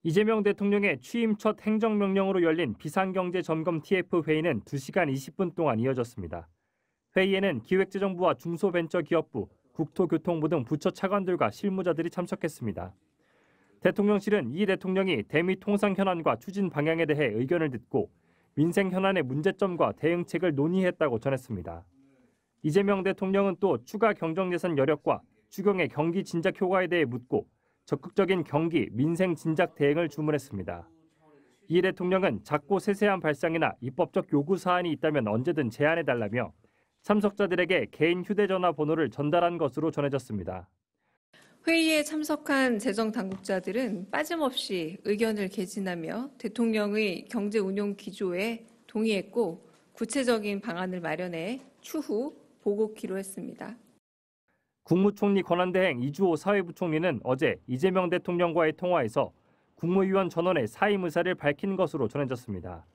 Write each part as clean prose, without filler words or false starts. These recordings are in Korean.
이재명 대통령의 취임 첫 행정명령으로 열린 비상경제점검 TF 회의는 2시간 20분 동안 이어졌습니다. 회의에는 기획재정부와 중소벤처기업부, 국토교통부 등 부처 차관들과 실무자들이 참석했습니다. 대통령실은 이 대통령이 대미 통상 현안과 추진 방향에 대해 의견을 듣고 민생 현안의 문제점과 대응책을 논의했다고 전했습니다. 이재명 대통령은 또 추가 경정예산 여력과 추경의 경기 진작 효과에 대해 묻고 적극적인 경기, 민생 진작 대응을 주문했습니다. 이 대통령은 작고 세세한 발상이나 입법적 요구 사안이 있다면 언제든 제안해달라며 참석자들에게 개인 휴대전화 번호를 전달한 것으로 전해졌습니다. 회의에 참석한 재정당국자들은 빠짐없이 의견을 개진하며 대통령의 경제운용 기조에 동의했고 구체적인 방안을 마련해 추후 보고키로 했습니다. 국무총리 권한대행 이주호 사회부총리는 어제 이재명 대통령과의 통화에서 국무위원 전원의 사임 의사를 밝힌 것으로 전해졌습니다.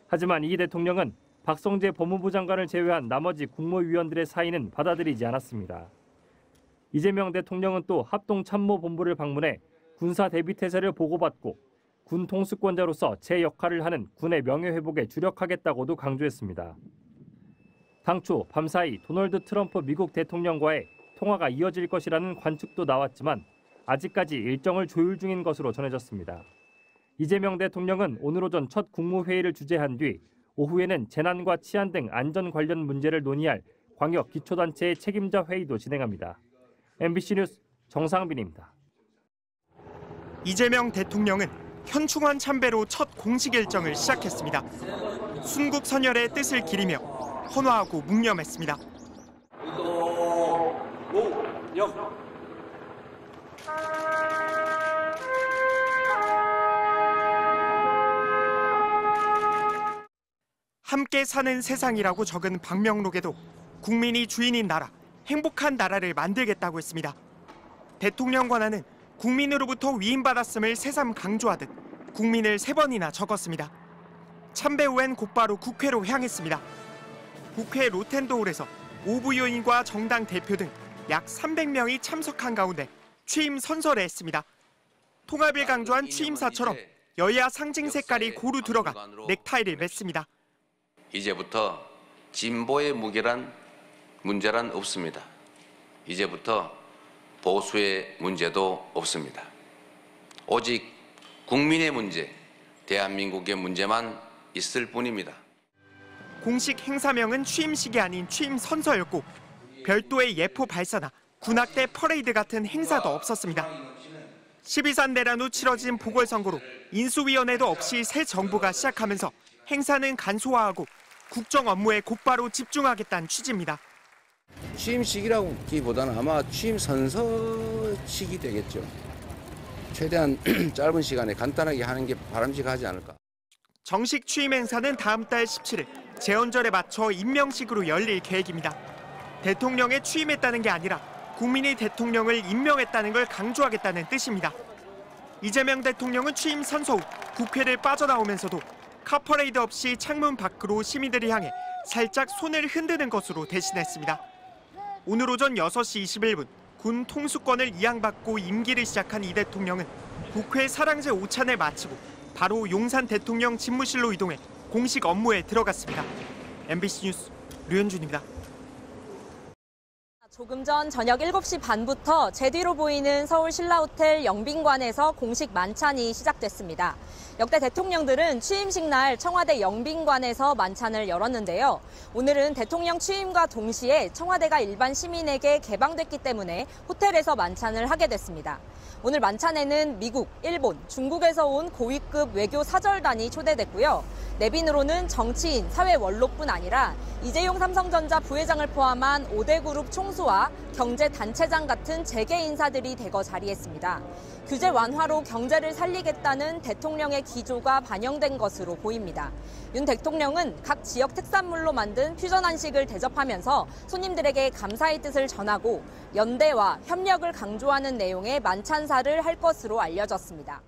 하지만 이 대통령은 박성재 법무부 장관을 제외한 나머지 국무위원들의 사의는 받아들이지 않았습니다. 이재명 대통령은 또 합동참모본부를 방문해 군사 대비태세를 보고받고 군 통수권자로서 제 역할을 하는 군의 명예회복에 주력하겠다고도 강조했습니다. 당초 밤사이 도널드 트럼프 미국 대통령과의 통화가 이어질 것이라는 관측도 나왔지만 아직까지 일정을 조율 중인 것으로 전해졌습니다. 이재명 대통령은 오늘 오전 첫 국무회의를 주재한 뒤 오후에는 재난과 치안 등 안전 관련 문제를 논의할 광역 기초단체의 책임자 회의도 진행합니다. MBC 뉴스 정상빈입니다. 이재명 대통령은 현충원 참배로 첫 공식 일정을 시작했습니다. 순국 선열의 뜻을 기리며 헌화하고 묵념했습니다. 함께 사는 세상이라고 적은 방명록에도 국민이 주인인 나라, 행복한 나라를 만들겠다고 했습니다. 대통령 권한은 국민으로부터 위임받았음을 새삼 강조하듯 국민을 3번이나 적었습니다. 참배 후엔 곧바로 국회로 향했습니다. 국회 로텐도홀에서 오부 요인과 정당 대표 등 약 300명이 참석한 가운데 취임 선서를 했습니다. 통합을 강조한 취임사처럼 여야 상징 색깔이 고루 들어간 넥타이를 맸습니다. 이제부터 진보의 문제란 없습니다. 이제부터 보수의 문제도 없습니다. 오직 국민의 문제, 대한민국의 문제만 있을 뿐입니다. 공식 행사명은 취임식이 아닌 취임 선서였고 별도의 예포 발사나 군악대 퍼레이드 같은 행사도 없었습니다. 12산 내란 후 치러진 보궐선거로 인수위원회도 없이 새 정부가 시작하면서 행사는 간소화하고 국정 업무에 곧바로 집중하겠다는 취지입니다. 취임식이라기보다는 아마 취임 선서식이 되겠죠. 최대한 짧은 시간에 간단하게 하는 게 바람직하지 않을까. 정식 취임 행사는 다음 달 17일 제헌절에 맞춰 임명식으로 열릴 계획입니다. 대통령에 취임했다는 게 아니라 국민이 대통령을 임명했다는 걸 강조하겠다는 뜻입니다. 이재명 대통령은 취임 선서 후 국회를 빠져나오면서도 카퍼레이드 없이 창문 밖으로 시민들을 향해 살짝 손을 흔드는 것으로 대신했습니다. 오늘 오전 6시 21분 군 통수권을 이양받고 임기를 시작한 이 대통령은 국회 사랑제 오찬을 마치고 바로 용산 대통령 집무실로 이동해 공식 업무에 들어갔습니다. MBC 뉴스 류현준입니다. 조금 전 저녁 7시 반부터 제 뒤로 보이는 서울 신라호텔 영빈관에서 공식 만찬이 시작됐습니다. 역대 대통령들은 취임식 날 청와대 영빈관에서 만찬을 열었는데요. 오늘은 대통령 취임과 동시에 청와대가 일반 시민에게 개방됐기 때문에 호텔에서 만찬을 하게 됐습니다. 오늘 만찬에는 미국, 일본, 중국에서 온 고위급 외교 사절단이 초대됐고요. 내빈으로는 정치인, 사회 원로뿐 아니라 이재용 삼성전자 부회장을 포함한 5대 그룹 총수와 경제단체장 같은 재계 인사들이 대거 자리했습니다. 규제 완화로 경제를 살리겠다는 대통령의 기조가 반영된 것으로 보입니다. 윤 대통령은 각 지역 특산물로 만든 퓨전 한식을 대접하면서 손님들에게 감사의 뜻을 전하고 연대와 협력을 강조하는 내용의 만찬사를 할 것으로 알려졌습니다.